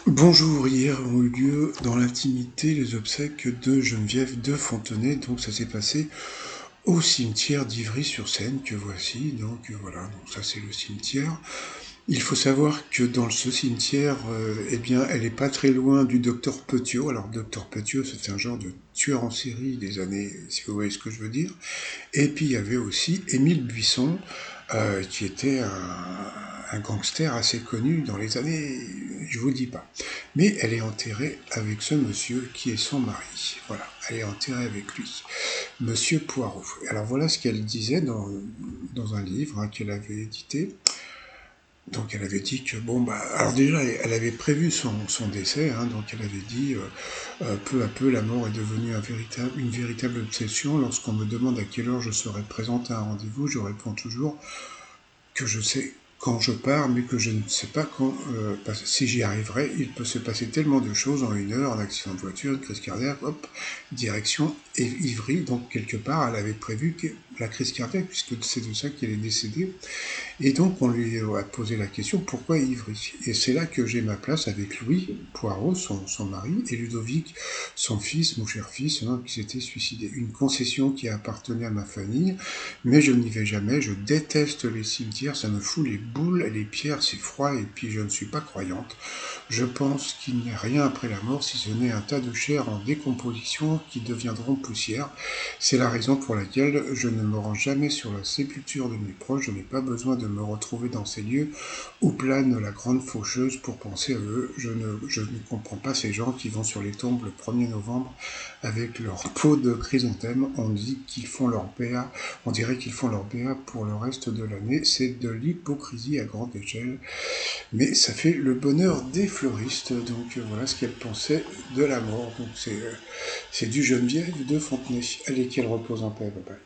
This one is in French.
Bonjour, hier ont eu lieu dans l'intimité les obsèques de Geneviève de Fontenay, donc ça s'est passé au cimetière d'Ivry-sur-Seine que voici, donc voilà, donc ça c'est le cimetière. Il faut savoir que dans ce cimetière, eh bien, elle est pas très loin du docteur Petiot. Alors, docteur Petiot, c'est un genre de tueur en série des années, si vous voyez ce que je veux dire. Et puis, il y avait aussi Émile Buisson, qui était un gangster assez connu dans les années, je vous dis pas. Mais elle est enterrée avec ce monsieur qui est son mari. Voilà, elle est enterrée avec lui, monsieur Poirot. Alors voilà ce qu'elle disait dans un livre qu'elle avait édité. Donc elle avait dit que bon bah alors déjà elle avait prévu son décès, donc elle avait dit peu à peu la mort est devenue une véritable obsession. Lorsqu'on me demande à quelle heure je serai présente à un rendez-vous, je réponds toujours que je sais quand je pars, mais que je ne sais pas quand, si j'y arriverai. Il peut se passer tellement de choses en une heure, un accident de voiture, une crise cardiaque, hop, direction Ivry. Donc quelque part, elle avait prévu que la crise cardiaque, puisque c'est de ça qu'elle est décédée. Et donc on lui a posé la question pourquoi Ivry. Et c'est là que j'ai ma place avec Louis Poirot, son mari, et Ludovic, son fils, mon cher fils, qui s'était suicidé. Une concession qui appartenait à ma famille, mais je n'y vais jamais, je déteste les cimetières, ça me fout les boules, les pierres, c'est froid, et puis je ne suis pas croyante. Je pense qu'il n'y a rien après la mort si ce n'est un tas de chair en décomposition qui deviendront poussière. C'est la raison pour laquelle je ne me rends jamais sur la sépulture de mes proches, je n'ai pas besoin de me retrouver dans ces lieux où plane la grande faucheuse pour penser à eux. Je ne comprends pas ces gens qui vont sur les tombes le 1er novembre avec leur peau de chrysanthème. On dit qu'ils font leur BA, on dirait qu'ils font leur BA pour le reste de l'année. C'est de l'hypocrisie à grande échelle, mais ça fait le bonheur des fleuristes. Donc voilà ce qu'elle pensait de la mort. Donc c'est du Geneviève de Fontenay. Allez, qu'elle repose en paix, papa.